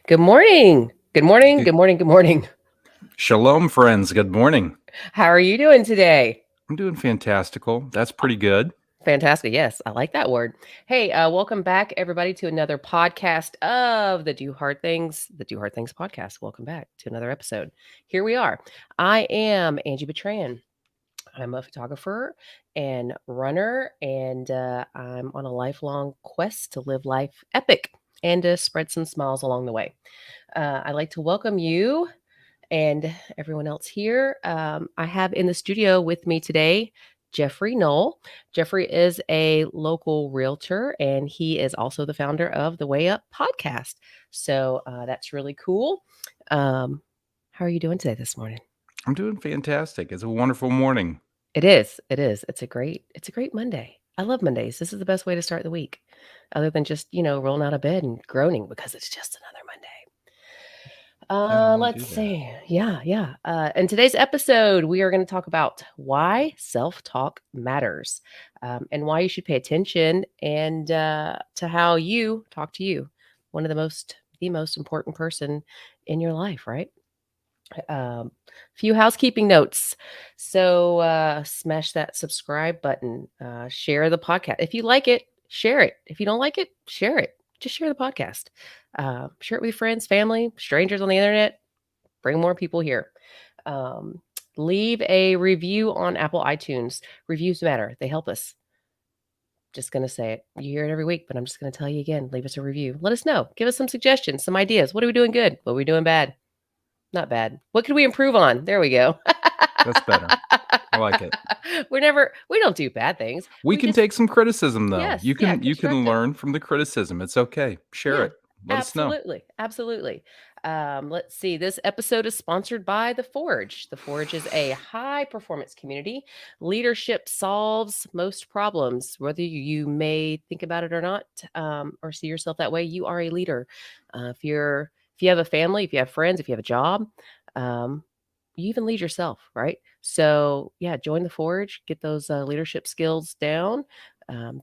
Good morning. Good morning. Good- Good morning. Good morning. Shalom, friends. Good morning. How are you doing today? I'm doing fantastical. That's pretty good. Fantastic. Yes, I like that word. Hey, welcome back, everybody, to another podcast of the Do Hard Things podcast. Welcome back to another episode. Here we are. I am Angie Betran. I'm a photographer and runner, and I'm on a lifelong quest to live life epic and to spread some smiles along the way. I'd like to welcome you and everyone else here. I have in the studio with me today Jeffrey Knoll. Jeffrey is a local realtor and he is also the founder of the Way Up podcast. So that's really cool. How are you doing today this morning? I'm doing fantastic. It's a wonderful morning. It is. It is. It's a great Monday. I love Mondays. This is the best way to start the week, other than just, rolling out of bed and groaning because it's just another Monday. I don't want to Let's do that. see. Yeah. In today's episode, we are going to talk about why self-talk matters, and why you should pay attention and to how you talk to you, one of the most important person in your life, right? Few housekeeping notes. So smash that subscribe button. Share the podcast if you like it. Share it. If you don't like it, share it. Just share the podcast. Share it with your friends, family, strangers on the internet. Bring more people here. Um, Leave a review on Apple iTunes. Reviews matter. They help us. Just going to say it. You hear it every week, but I'm just going to tell you again. Leave us a review. Let us know. Give us some suggestions, some ideas. What are we doing good? What are we doing bad? Not bad. What could we improve on? There we go. That's better. I like it. We don't do bad things. We We can just, take some criticism though. yes, You yeah, can you can constructive. learn from the criticism. It's okay. Share Yeah, it. Let us know. absolutely. Absolutely. Let's see. This episode is sponsored by The Forge. The Forge is a high performance community. Leadership solves most problems, whether you may think about it or not, or see yourself that way. You are a leader. If you have a family, if you have friends, if you have a job, um, you even lead yourself, right? So yeah, join The Forge. Get those leadership skills down.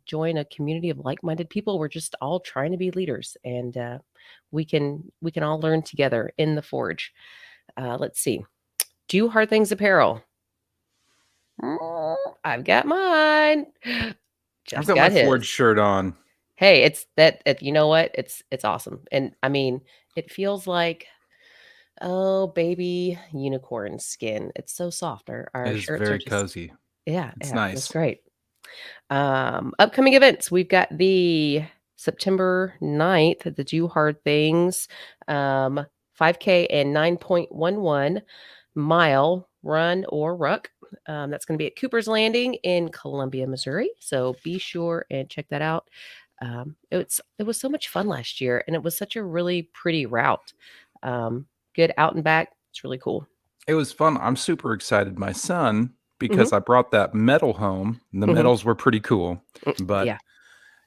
Join a community of like-minded people. We're just all trying to be leaders, and we can all learn together in the Forge. Let's see. Do Hard Things Apparel. I've got mine. I've Jeff's got my got Ford his. shirt on. Hey, it's that. You know what? It's awesome, and I mean, it feels like baby unicorn skin. It's so soft. Our It is shirts are very just cozy. yeah, It's yeah, it feels nice. great. Upcoming events, we've got the September 9th, the Do Hard Things, 5K and 9.11 mile run or ruck. That's going to be at Cooper's Landing in Columbia, Missouri. So be sure and check that out. It was so much fun last year, and it was such a really pretty route. Good out and back. It's really cool. It was fun. I'm super excited. My son, Hmm. because I brought that medal home, and the Hmm. medals were pretty cool, but Yeah.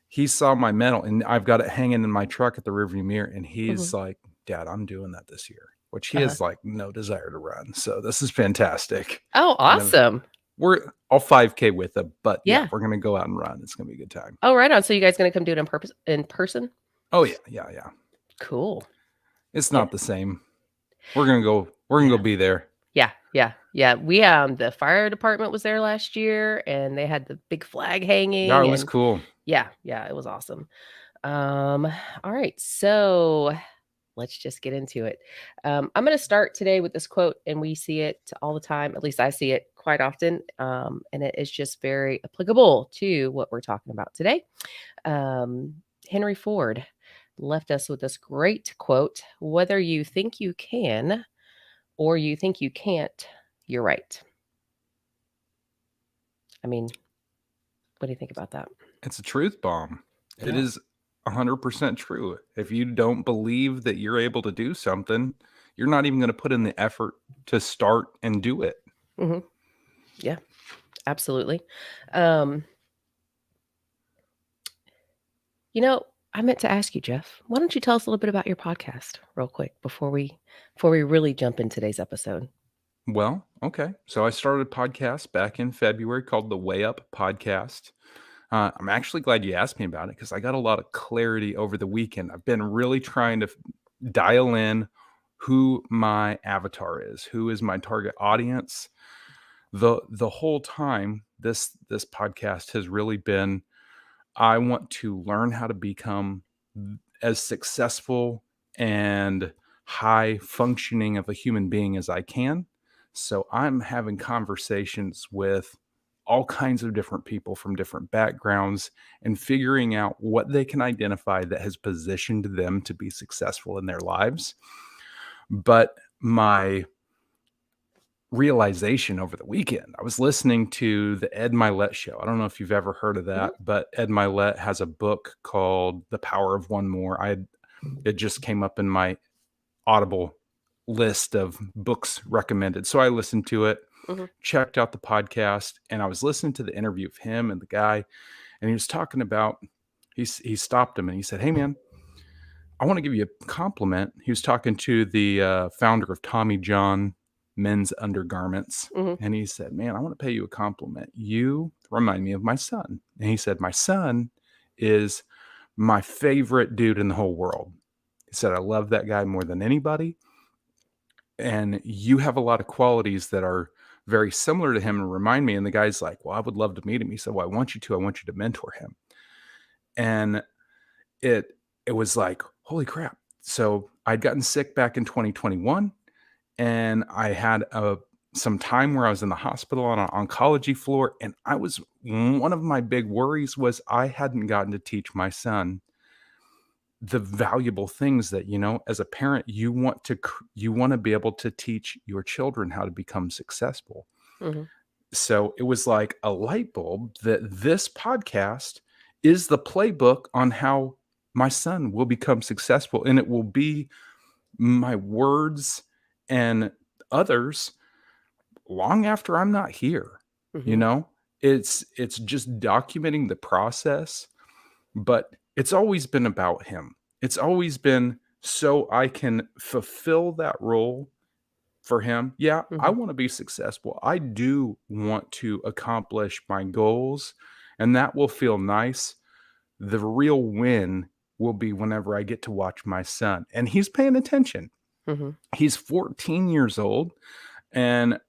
he saw my medal and I've got it hanging in my truck at the rearview mirror. And Hmm. he's like, Dad, I'm doing that this year, which he Uh-huh. has like no desire to run. So this is fantastic. Oh, And then awesome. we're all 5K with him, but yeah, Yeah. we're going to go out and run. It's going to be a good time. Oh, right on. So you guys gonna come do it in person? Oh yeah. Yeah. Yeah. Cool. It's Yeah. not the same. We're going to go Yeah. be there. Yeah. We the fire department was there last year and they had the big flag Yeah. It hanging was and cool. yeah, it was awesome. Um, all right. So let's just get into it. I'm going to start today with this quote, and we see it all the time. At least I see it quite often. And it is just very applicable to what we're talking about today. Henry Ford left us with this great quote: whether you think you can or you think you can't, you're right. I mean, what do you think about that? It's a truth bomb. It Yeah. is 100% true. If you don't believe that you're able to do something, you're not even going to put in the effort to start and do it. Hmm. Yeah, absolutely. Um, you know, I meant to ask you, Jeff. Why don't you tell us a little bit about your podcast, real quick, before we really jump in today's episode? Well, okay. So I started a podcast back in February called the Way Up Podcast. I'm actually glad you asked me about it because I got a lot of clarity over the weekend. I've been really trying to, dial in who my avatar is, who is my target audience. The whole time, this podcast has really been, I want to learn how to become as successful and high functioning of a human being as I can. So I'm having conversations with all kinds of different people from different backgrounds and figuring out what they can identify that has positioned them to be successful in their lives. But my realization over the weekend, I was listening to the Ed Milet show. I don't know if you've ever heard of Mhm. that, but Ed Milet has a book called The Power of One More. It just came up in my Audible list of books recommended. So I listened to it, Mhm. checked out the podcast, and I was listening to the interview of him and the guy, and he was talking about, he stopped him and he said, "Hey man, I want to give you a compliment." He was talking to the founder of Tommy John men's undergarments. Mhm. And he said, "Man, I want to pay you a compliment. You remind me of my son." And he said, "My son is my favorite dude in the whole world." He said, "I love that guy more than anybody. And you have a lot of qualities that are very similar to him and remind me." And the guy's like, "Well, I would love to meet him." He said, "Well, I want you to. I want you to mentor him." And it it was like, holy crap. So I'd gotten sick back in 2021, and I had some time where I was in the hospital on an oncology floor, and I was, one of my big worries was I hadn't gotten to teach my son the valuable things that, as a parent, you want to be able to teach your children how to become successful. Mhm. So it was like a light bulb that this podcast is the playbook on how my son will become successful, and it will be my words and others long after I'm not here. You Mhm. know, it's just documenting the process, but it's always been about him. It's always been so I can fulfill that role for him. Yeah, I Mhm. want to be successful. I do want to accomplish my goals, and that will feel nice. The real win will be whenever I get to watch my son, and he's paying attention. Mhm. He's 14 years old, and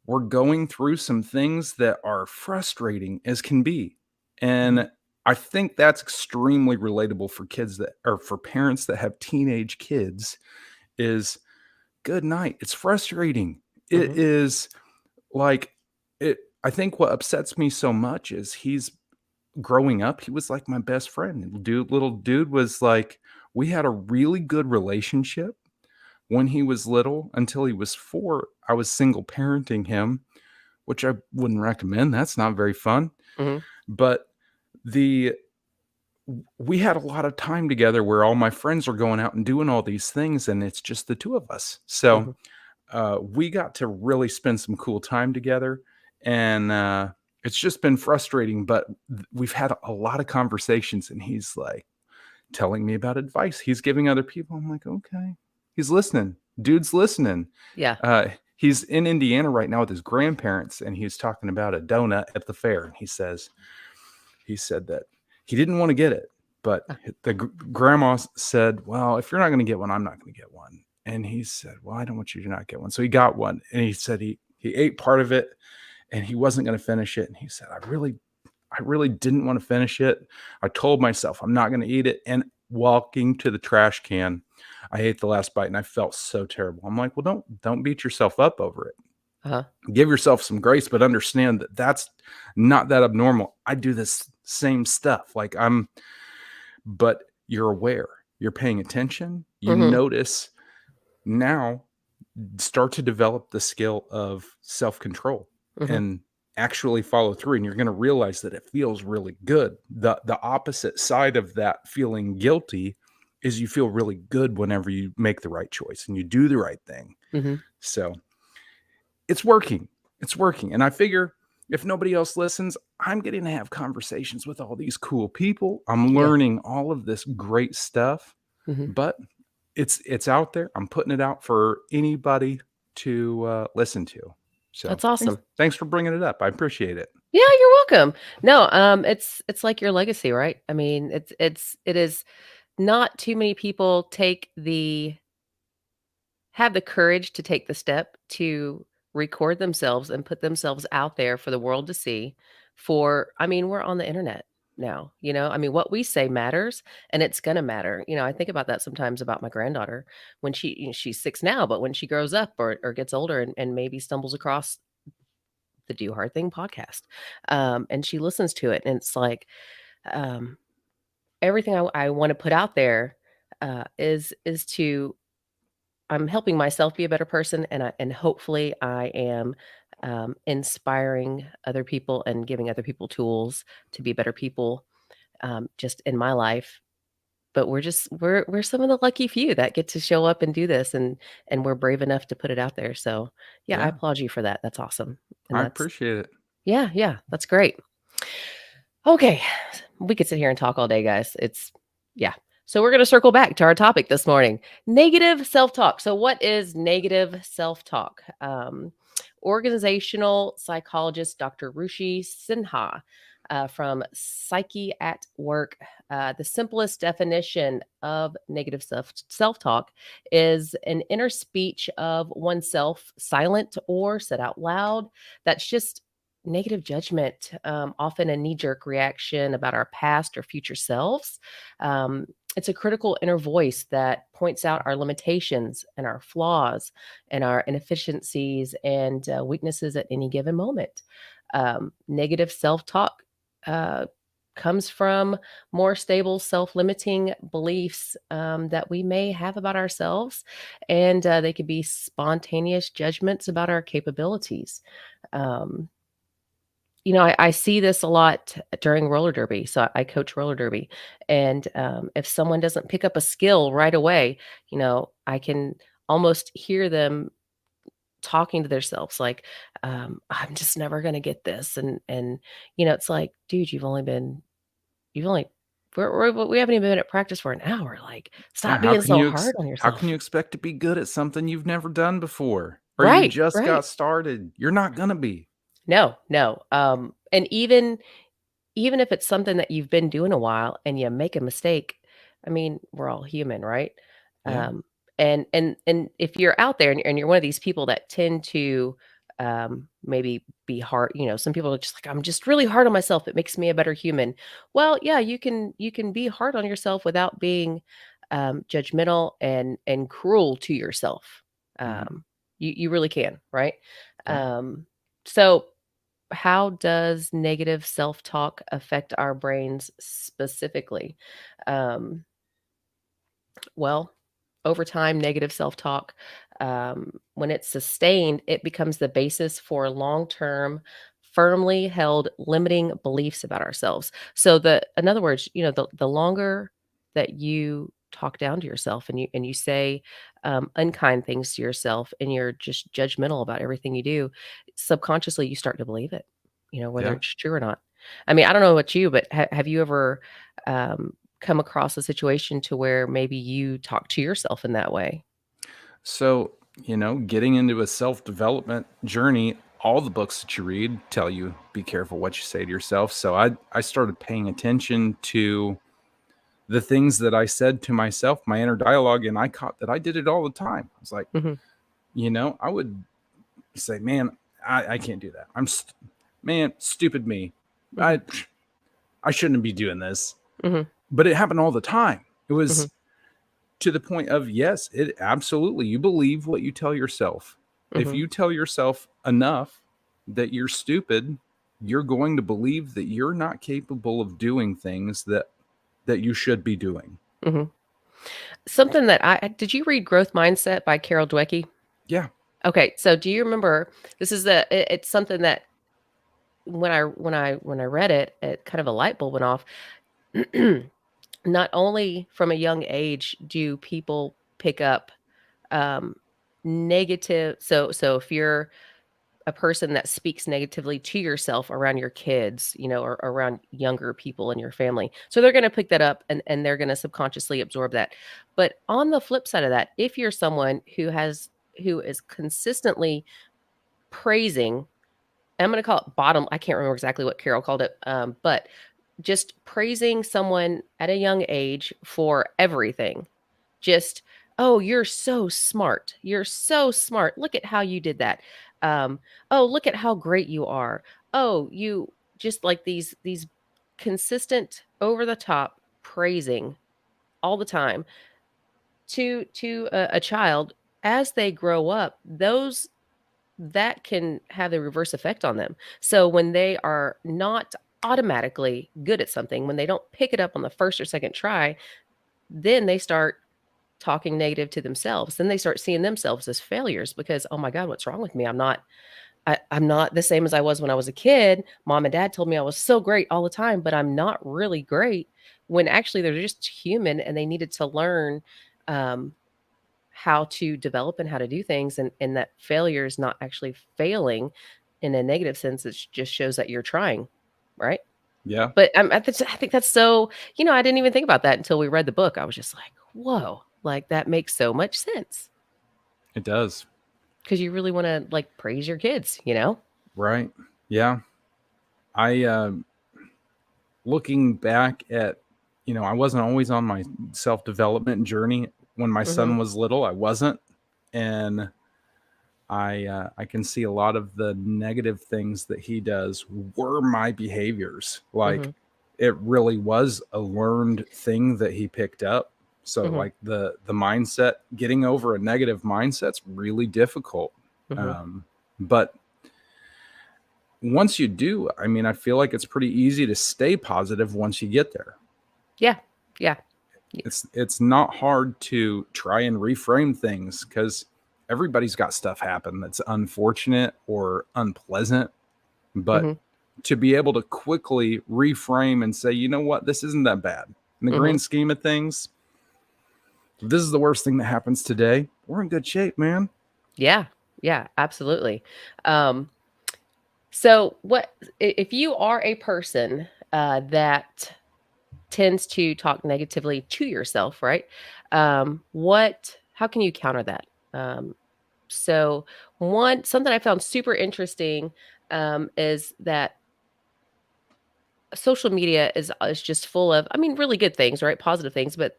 we're going through some things that are frustrating as can be. Mhm. And I think that's extremely relatable for kids that, or for parents that have teenage kids, is good night. It's frustrating. It Mhm. is like it. I think what upsets me so much is he's growing up. He was like my best friend. Little dude was like, we had a really good relationship when he was little until he was 4. I was single parenting him, which I wouldn't recommend. That's not very fun. Mhm. But the we had a lot of time together where all my friends are going out and doing all these things, and it's just the two of us. So Mhm. we got to really spend some cool time together, and it's just been frustrating. But we've had a lot of conversations, and he's like telling me about advice he's giving other people. I'm like, okay, he's listening. Dude's listening. Yeah. He's in Indiana right now with his grandparents, and he's talking about a donut at the fair. And he said that he didn't want to get it, but Uh, the grandma said, "Well, if you're not going to get one, I'm not going to get one." And he said, "Well, I don't want you to not get one." So he got one, and he said he ate part of it, and he wasn't going to finish it. And he said, I really didn't want to finish it. I told myself I'm not going to eat it. And walking to the trash can, I ate the last bite, and I felt so terrible. I'm like, well, don't beat yourself up over it. Uh-huh. Give yourself some grace, but understand that that's not that abnormal. I do this same stuff. But you're aware, you're paying attention, you Mhm. notice. Now start to develop the skill of self-control Mhm. and actually follow through, and you're going to realize that it feels really good. The opposite side of that feeling guilty is you feel really good whenever you make the right choice and you do the right thing. Mhm. So it's working. It's working. And I figure if nobody else listens, I'm getting to have conversations with all these cool people. I'm Yeah. learning all of this great stuff, Mhm. but it's out there. I'm putting it out for anybody to listen to. So That's awesome. thanks for bringing it up. I appreciate it. Yeah, you're welcome. No, it's like your legacy, right? I mean, it is not too many people have the courage to take the step to record themselves and put themselves out there for the world to see. I mean, we're on the internet now, I mean, what we say matters, and it's going to matter. I think about that sometimes about my granddaughter when she's 6 now, but when she grows up or gets older and maybe stumbles across the Do Hard Thing podcast, and she listens to it, and it's like, um, everything I want to put out there is to I'm helping myself be a better person, and hopefully I am inspiring other people and giving other people tools to be better people, just in my life. But we're some of the lucky few that get to show up and do this, and we're brave enough to put it out there. So yeah, I Yeah, applaud you for that. That's awesome, and I that's appreciate it. yeah, that's great. Okay, we could sit here and talk all day, guys. Yeah. So we're going to circle back to our topic this morning, negative self talk. So, what is negative self talk? Organizational psychologist Dr. Rushi Sinha from Psyche at Work. The simplest definition of negative self talk is an inner speech of oneself, silent or said out loud, that's just negative judgment, often a knee jerk reaction about our past or future selves. Um, it's a critical inner voice that points out our limitations and our flaws and our inefficiencies and weaknesses at any given moment. Negative self talk uh, comes from more stable, self limiting beliefs that we may have about ourselves, and they could be spontaneous judgments about our capabilities. Um, I see this a lot during roller derby. So I coach roller derby. And if someone doesn't pick up a skill right away, I can almost hear them talking to themselves like, I'm just never going to get this. And it's like, dude, you've only, we haven't even been at practice for an hour. Like, Yeah, stop being so hard on how can you yourself. expect to be good at something you've never done before? Or you Right. just Right. got started? You're not gonna be. No, no. And even if it's something that you've been doing a while and you make a mistake, I mean, we're all human, right? Yeah. Um, and if you're out there and you're one of these people that tend to maybe be hard, some people are just like, I'm just really hard on myself. It makes me a better human. Well, yeah, you can be hard on yourself without being judgmental and cruel to yourself. Mhm. You really can, right? Yeah. So how does negative self-talk affect our brains specifically? Um, well, over time, negative self-talk, when it's sustained, it becomes the basis for long-term, firmly held limiting beliefs about ourselves. So in other words, the longer that you talk down to yourself and you say unkind things to yourself and you're just judgmental about everything you do, subconsciously you start to believe it, whether Yeah. it's true or not. I mean, I don't know about you, but have you ever um, come across a situation to where maybe you talk to yourself in that way? So, getting into a self-development journey, all the books that you read tell you be careful what you say to yourself. So I started paying attention to the things that I said to myself, my inner dialogue, and I caught that I did it all the time. I was like, Mhm, I would say, "Man, I can't do that. Man, stupid me. mhm, I I shouldn't be doing this." mhm, But it happened all the time. It mhm, was to the point of, yes, it absolutely, you believe what you tell yourself. If mhm, you tell yourself enough that you're stupid, you're going to believe that you're not capable of doing things that you should be doing. mhm. Something that did you read Growth Mindset by Carol Dweck? Yeah. Okay, so do you remember this is it's something that when I read it, it kind of a light bulb went off. Not only from a young age do people pick up um negative so if you're a person that speaks negatively to yourself around your kids, or around younger people in your family. So they're going to pick that up and they're going to subconsciously absorb that. But on the flip side of that, if you're someone who is consistently praising, I'm going to call it bottom, I can't remember exactly what Carol called it, but just praising someone at a young age for everything. Just, oh, you're so smart. You're so smart. Look at how you did that. Um, oh, look at how great you are. Oh, you just like these consistent over the top praising all the time to a child as they grow up, those that can have a reverse effect on them. So when they are not automatically good at something, when they don't pick it up on the first or second try, then they start talking negative to themselves. Then they start seeing themselves as failures because, oh my God, what's wrong with me? I'm not the same as I was when I was a kid. Mom and dad told me I was so great all the time, but I'm not really great, when actually they're just human and they needed to learn um, how to develop and how to do things, and that failure is not actually failing in a negative sense. It just shows that you're trying, right? Yeah, But I think that's so, I didn't even think about that until we read the book. I was just like, whoa, like that makes so much sense it does. because you really want to like praise your kids. Right. Yeah. I looking back at, I wasn't always on my self-development journey when my Hmm. son was little. I wasn't, and I can see a lot of the negative things that he does were my behaviors. Hmm. Like, it really was a learned thing that he picked up. So Hmm. like the mindset, getting over a negative mindset's really difficult. Hmm. But once you do, I mean, I feel like it's pretty easy to stay positive once you get there. Yeah. Yeah. It's not hard to try and reframe things because everybody's got stuff happen that's unfortunate or unpleasant. But Hmm. to be able to quickly reframe and say, you know what, this isn't that bad. In the Hmm. grand scheme of things, if this is the worst thing that happens today, we're in good shape, man. Yeah. Yeah. Absolutely. Um, so if you are a person that tends to talk negatively to yourself, right? How can you counter that? Um, so something I found super interesting is that social media is just full of, I mean, really good things, right? Positive things, but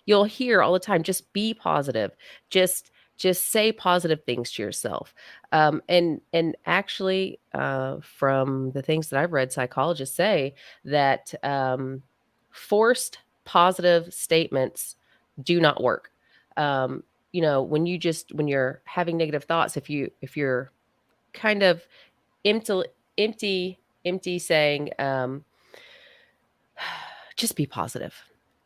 you'll hear all the time, just be positive. Just say positive things to yourself. And actually, from the things that I've read, psychologists say that forced positive statements do not work. Um, when you're having negative thoughts, if you're kind of empty, empty saying, just be positive.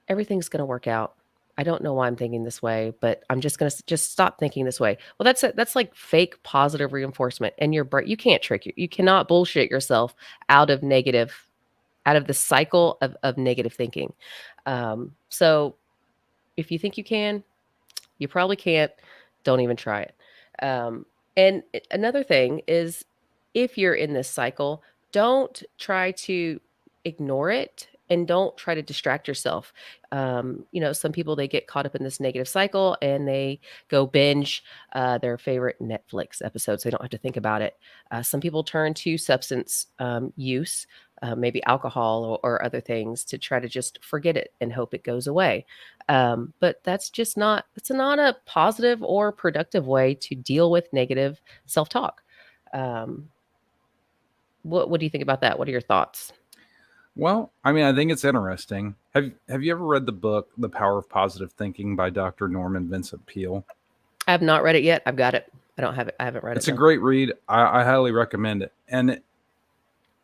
Everything's going to work out. I don't know why I'm thinking this way, but I'm just going to just stop thinking this way. Well, that's like fake positive reinforcement, and your brain, you can't trick you. You cannot bullshit yourself out of negative, out of the cycle of negative thinking. So if you think you can, you probably can't. Don't even try it. Another thing is, if you're in this cycle, don't try to ignore it and don't try to distract yourself. Some people, they get caught up in this negative cycle and they go binge their favorite Netflix episodes. They don't have to think about it. Some people turn to substance use, maybe alcohol or other things, to try to just forget it and hope it goes away. But it's not a positive or productive way to deal with negative self-talk. Um, what do you think about that? What are your thoughts? Well, I mean, I think it's interesting. Have you ever read the book The Power of Positive Thinking by Dr. Norman Vincent Peale? I have not read it yet. I've got it. I don't have it. I haven't read it It's a though. great read. I highly recommend it. And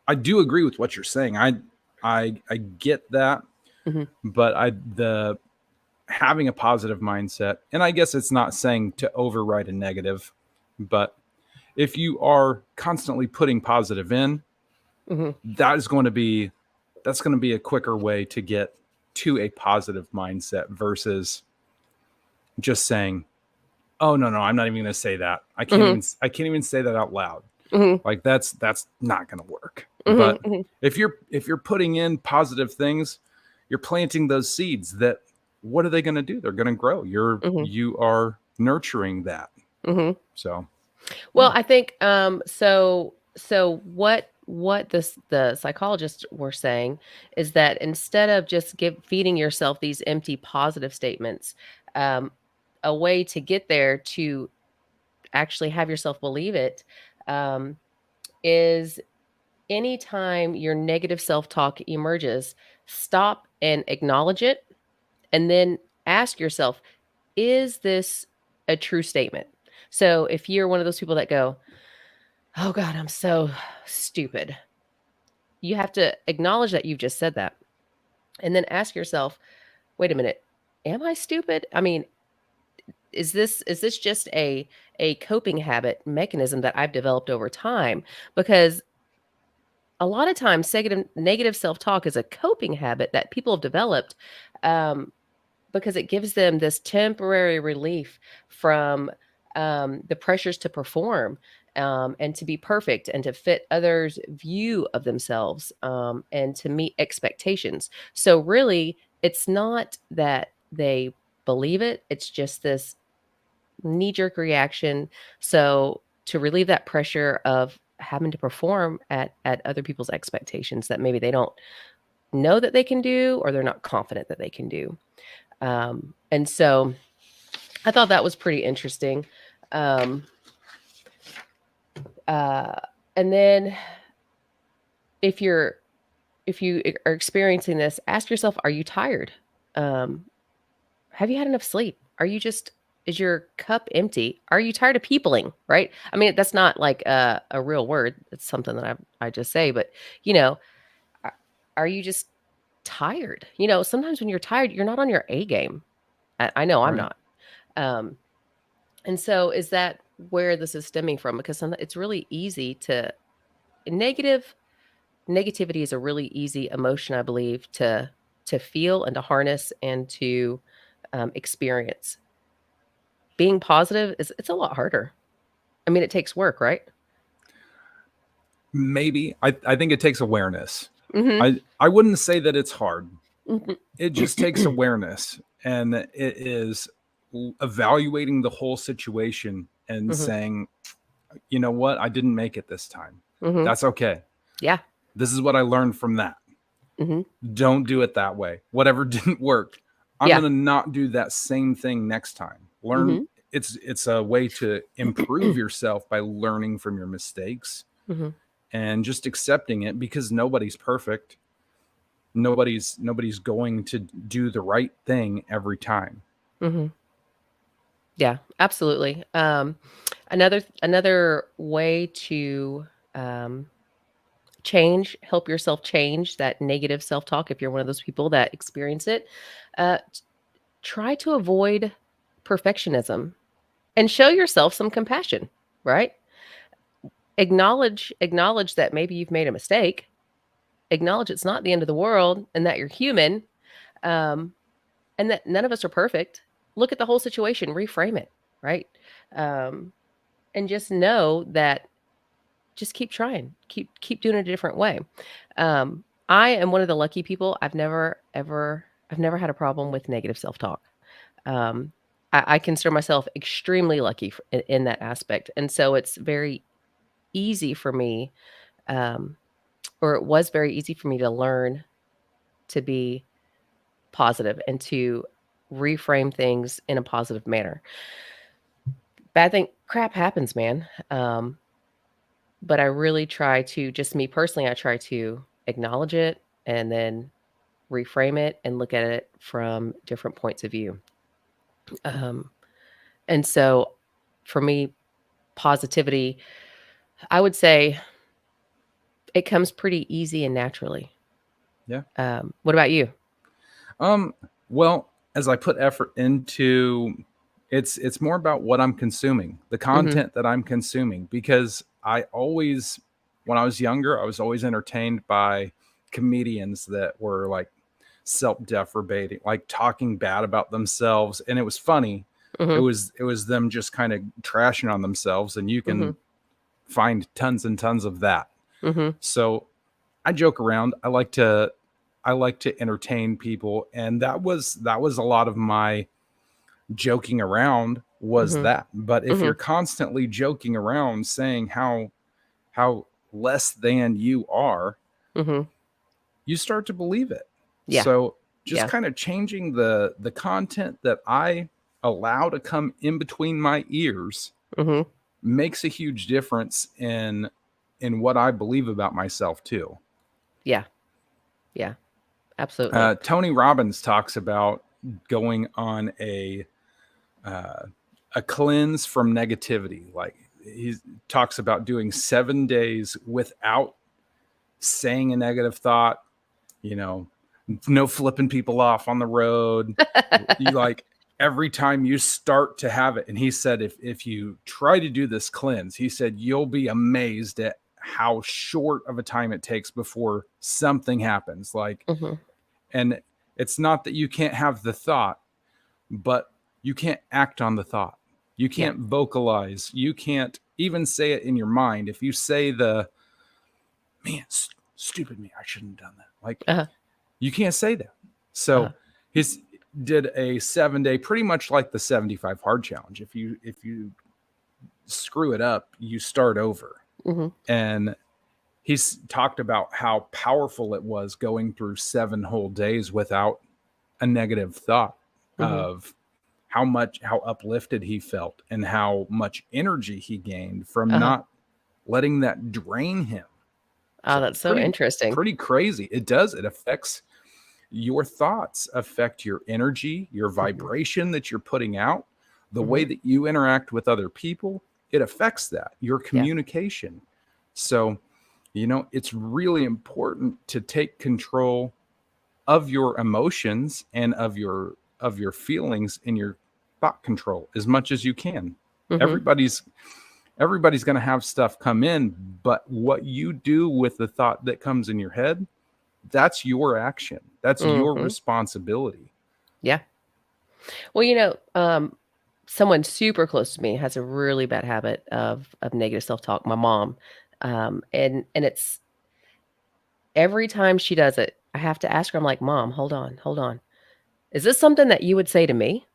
I do agree with what you're saying. I get that, Hmm. but the having a positive mindset, and I guess it's not saying to override a negative, but if you are constantly putting positive in, Hmm. that is going to be that's going to be a quicker way to get to a positive mindset versus just saying, "Oh no, I'm not even going to say that. Hmm. I can't even say that out loud." Hmm. Like that's not going to work. Hmm. But if you're putting in positive things, you're planting those seeds that, what are they going to do? They're going to grow. Hmm. You are nurturing that. Hmm. So, Well, yeah. I think so. what the psychologists were saying is that instead of just feeding yourself these empty positive statements, um, a way to get there to actually have yourself believe it, um, is anytime your negative self-talk emerges, stop and acknowledge it, and then ask yourself, is this a true statement? So if you're one of those people that go, oh God, I'm so stupid, you have to acknowledge that you've just said that. And then ask yourself, wait a minute, am I stupid? I mean, is this just a coping habit mechanism that I've developed over time? Because a lot of times negative self-talk is a coping habit that people have developed, um, because it gives them this temporary relief from the pressures to perform, and to be perfect and to fit others' view of themselves, and to meet expectations. So, really, it's not that they believe it, it's just this knee jerk reaction. So, to relieve that pressure of having to perform at other people's expectations that maybe they don't know that they can do, or they're not confident that they can do. And so I thought that was pretty interesting. Um, uh, and then if you're if you are experiencing this, ask yourself, are you tired? Um, have you had enough sleep? Are you just is your cup empty? Are you tired of peopling? Right? I mean, that's not like a real word. It's something that I just say, but you know, are, are you just tired? Sometimes when you're tired, you're not on your A game. I know I'm Right. not. Um, And so is that where this is stemming from? Because it's really easy to negative negativity is a really easy emotion, I believe, to feel and to harness and to experience. Being positive it's a lot harder. I mean, it takes work, right? Maybe. I think it takes awareness. Mm-hmm. I wouldn't say that it's hard. It just takes Mm-hmm. awareness, and it is evaluating the whole situation and Mm-hmm. saying, "You know what? I didn't make it this time. Mm-hmm. That's okay. Yeah. This is what I learned from that. Mm-hmm. Don't do it that way. Whatever didn't work, I'm Yeah. going to not do that same thing next time." Learn Mm-hmm. it's a way to improve yourself by learning from your mistakes Mm-hmm. and just accepting it, because nobody's perfect. Nobody's going to do the right thing every time. Mm-hmm. Yeah, absolutely. Another way to um, help yourself change that negative self-talk if you're one of those people that experience it. Try to avoid perfectionism and show yourself some compassion, right? Acknowledge that maybe you've made a mistake. Acknowledge it's not the end of the world and that you're human, um, and that none of us are perfect. Look at the whole situation, reframe it, right? Um, and just know that just keep trying. Keep doing it a different way. I am one of the lucky people. I've never had a problem with negative self-talk. Um, I consider myself extremely lucky in that aspect, and so it's very easy for me, um, or it was very easy for me to learn to be positive and to reframe things in a positive manner. Bad thing, crap happens, man. But I really try to, just me personally, I try to acknowledge it and then reframe it and look at it from different points of view. Um, and so for me, positivity, I would say it comes pretty easy and naturally. Yeah. What about you? Um, well, as I put effort into, it's more about what I'm consuming, the Mhm. content that I'm consuming, because I always, when I was younger, I was always entertained by comedians that were like self-deprecating, like talking bad about themselves, and it was funny. Mhm. It was them just kind of trashing on themselves, and you Mhm. can find tons and tons of that. Mhm. So I joke around. I like to entertain people, and that was a lot of my joking around was Mhm. that. But if you're Mhm. constantly joking around saying how less than you are, Mm-hmm. you start to believe it. Yeah. So just Yeah. kind of changing the content that I allow to come in between my ears Mm-hmm. makes a huge difference in what I believe about myself too. Yeah. Yeah. Absolutely. Tony Robbins talks about going on uh, a cleanse from negativity. Like he talks about doing 7 days without saying a negative thought, you know, no flipping people off on the road. You like every time you start to have it. And he said, if you try to do this cleanse, he said, you'll be amazed at how short of a time it takes before something happens. Like, Mm-hmm. and it's not that you can't have the thought, but you can't act on the thought. You Yeah. can't vocalize. You can't even say it in your mind. If you say the, man, stupid me, I shouldn't have done that. Like, Uh-huh. you can't say that. Uh-huh. So he's did a 7-day, pretty much like the 75 hard challenge. If you screw it up, you start over. Mm-hmm. And he's talked about how powerful it was going through 7 whole days without a negative thought, Mm-hmm. of how uplifted he felt and how much energy he gained from Uh-huh. not letting that drain him. Oh, So that's so interesting. pretty crazy. It does. It affects your thoughts, affect your energy, your Mm-hmm. vibration that you're putting out, the Mm-hmm. way that you interact with other people. It affects that, your Yeah. communication. So, it's really important to take control of your emotions and of your feelings and your thought control as much as you can. Mm-hmm. Everybody's going to have stuff come in, but what you do with the thought that comes in your head, that's your action. That's your Mm-hmm. responsibility. Yeah. Well, someone super close to me has a really bad habit of negative self-talk, my mom. And it's every time she does it, I have to ask her, I'm like, "Mom, hold on, hold on. Is this something that you would say to me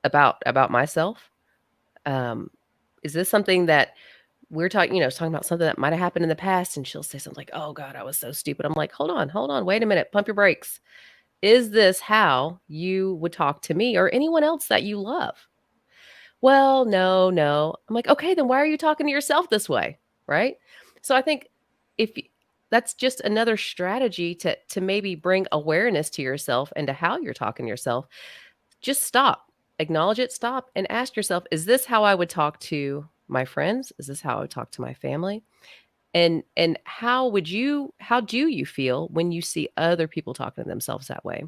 about myself? Um, is this something that we're talking about something that might have happened in the past?" And she'll say something like, "Oh God, I was so stupid." I'm like, hold on, wait a minute, pump your brakes. Is this how you would talk to me or anyone else that you love? Well, no, no. I'm like, okay, then why are you talking to yourself this way? Right. So I think if y- that's just another strategy to maybe bring awareness to yourself and to how you're talking to yourself. Just stop, acknowledge it, stop, and ask yourself, is this how I would talk to my friends? Is this how I would talk to my family? And how do you feel when you see other people talking to themselves that way?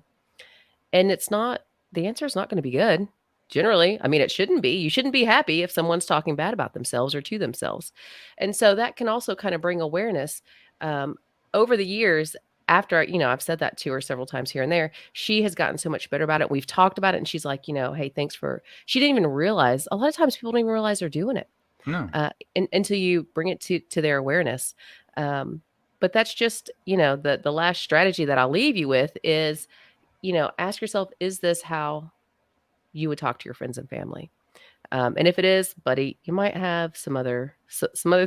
And it's not the answer is not gonna be good, generally. I mean, it shouldn't be. You shouldn't be happy if someone's talking bad about themselves or to themselves. And so that can also kind of bring awareness, um, over the years after, I've said that to her several times here and there, she has gotten so much better about it. We've talked about it, and she's like, "Hey, thanks for." She didn't even realize a lot of times people don't even realize they're doing it, No, until you bring it to their awareness. Um, but that's just, the last strategy that I'll leave you with is, ask yourself, is this how you would talk to your friends and family? And if it is, buddy, you might have some other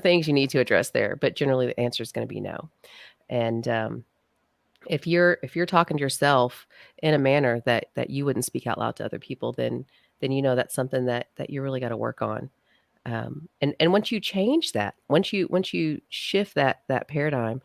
things you need to address there, but generally the answer is going to be no. And if you're talking to yourself in a manner that you wouldn't speak out loud to other people, then that's something that you really got to work on. And once you change that, once you shift that paradigm,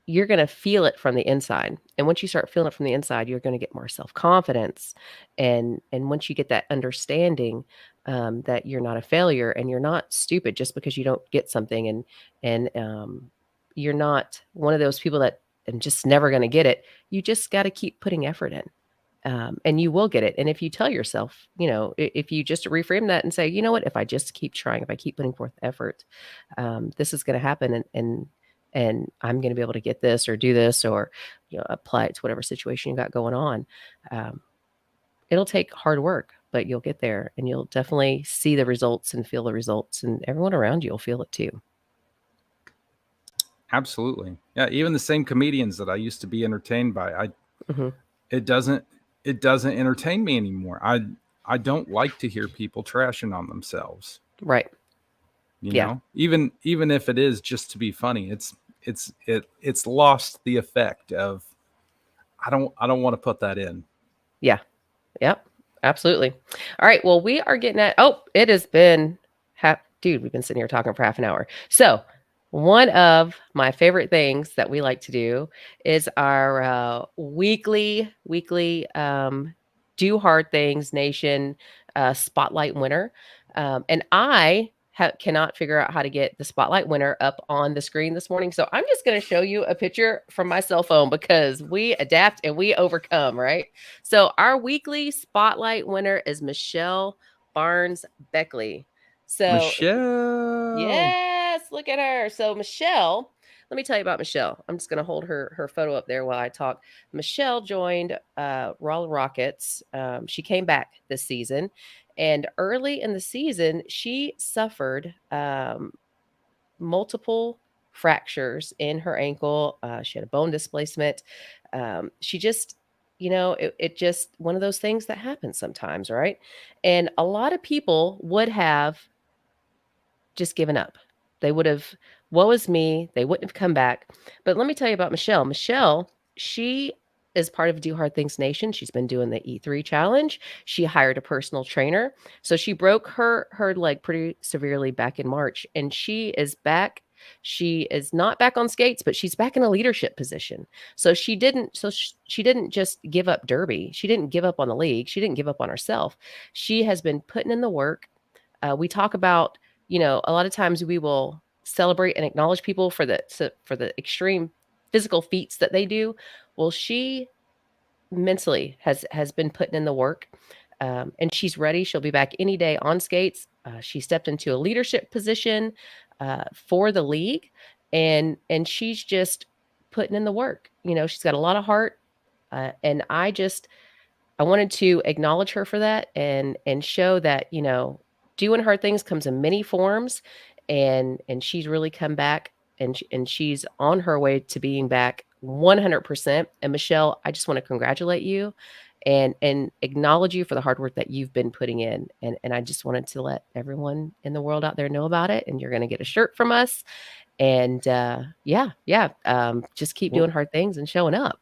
you're gonna feel it from the inside, and once you start feeling it from the inside, you're gonna get more self-confidence, and once you get that understanding, that you're not a failure and you're not stupid just because you don't get something, and you're not one of those people that I'm just never gonna get it. You just gotta keep putting effort in, and you will get it. And if you tell yourself, if you just reframe that and say, "You know what? If I just keep trying, if I keep putting forth effort, this is going to happen, and I'm going to be able to get this or do this or apply it to whatever situation you got going on." Um, it'll take hard work, but you'll get there, and you'll definitely see the results and feel the results, and everyone around you will feel it too. absolutely. Yeah, even the same comedians that I used to be entertained by, Hmm. it doesn't it doesn't entertain me anymore. I don't like to hear people trashing on themselves. Right. You Yeah. know, even if it is just to be funny, it's lost the effect of I don't want to put that in. Yeah. Yep. Absolutely. All right. Well, we are getting at, oh, it has been dude, we've been sitting here talking for half an hour. So, one of my favorite things that we like to do is our weekly Do Hard Things Nation spotlight winner. And I cannot figure out how to get the spotlight winner up on the screen this morning. So I'm just going to show you a picture from my cell phone because we adapt and we overcome, right? So our weekly spotlight winner is Michelle Barnes Beckley. So Michelle. yes, look at her. So Michelle, let me tell you about Michelle. I'm just going to hold her photo up there while I talk. Michelle joined Raw Rockets. She came back this season, and early in the season, she suffered multiple fractures in her ankle. She had a bone displacement. She just, it just one of those things that happens sometimes, right? And a lot of people would have just given up. They would have, woe is me. They wouldn't have come back. But let me tell you about Michelle. Michelle, she is part of Do Hard Things Nation. She's been doing the E3 challenge. She hired a personal trainer. So she broke her leg pretty severely back in March, and she is back. She is not back on skates, but she's back in a leadership position. So she didn't just give up derby. She didn't give up on the league. She didn't give up on herself. She has been putting in the work. We talk about, a lot of times we will celebrate and acknowledge people for the extreme physical feats that they do. Well, she mentally has been putting in the work, and she's ready. She'll be back any day on skates. She stepped into a leadership position for the league, and she's just putting in the work. She's got a lot of heart, and I wanted to acknowledge her for that and show that, doing hard things comes in many forms, and she's really come back, and she's on her way to being back 100%. And Michelle, I just want to congratulate you and acknowledge you for the hard work that you've been putting in. And I just wanted to let everyone in the world out there know about it. And you're going to get a shirt from us. And just keep Well, doing hard things and showing up.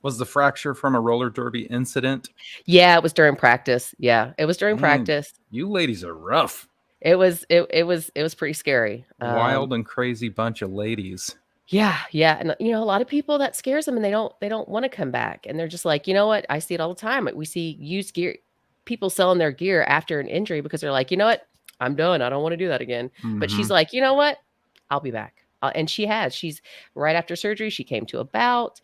was the fracture from a roller derby incident? Yeah, it was during practice. Yeah, it was during Man, practice. you ladies are rough. It was pretty scary. Wild and crazy bunch of ladies. Yeah, and a lot of people that scares them, and they don't want to come back, and they're just like, you know what? I see it all the time. We see used gear, people selling their gear after an injury because they're like, you know what? I'm done. I don't want to do that again. But she's Mm-hmm. like, you know what? I'll be back. And she has. She's right after surgery. She came to a bout.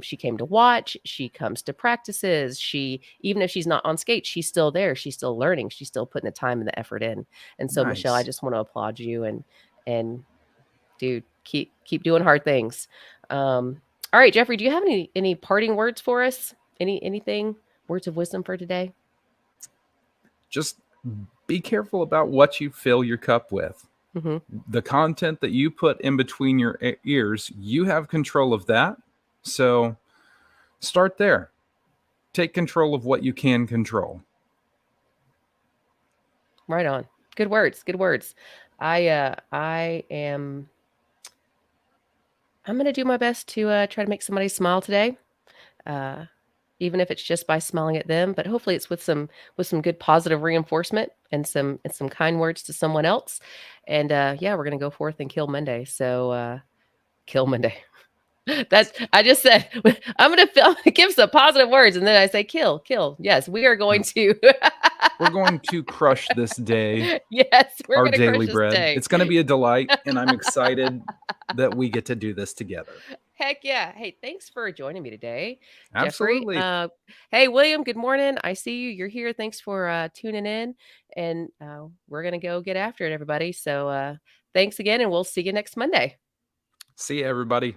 She came to watch. She comes to practices. She, even if she's not on skates, she's still there. She's still learning. She's still putting the time and the effort in. And so, Michelle, I Nice. just want to applaud you and dude, keep doing hard things. All right, Jeffrey, do you have any parting words for us? Anything words of wisdom for today? Just be careful about what you fill your cup with. Hmm. The content that you put in between your ears, you have control of that. So start there. Take control of what you can control. Right on. Good words. Good words. I am. I'm gonna do my best to try to make somebody smile today. Uh, Even if it's just by smiling at them, but hopefully it's with some good positive reinforcement and some kind words to someone else. And yeah, we're gonna go forth and kill Monday. So kill Monday. That's I just said I'm gonna give some positive words, and then I say kill. Yes, we are going to. We're going to crush this day, Yes, we're our gonna crush daily this bread. day. It's going to be a delight, and I'm excited that we get to do this together. Heck yeah. Hey, thanks for joining me today, Jeffrey. Absolutely. Hey, William, good morning. I see you. You're here. Thanks for tuning in. And we're going to go get after it, everybody. So thanks again, and we'll see you next Monday. See you, everybody.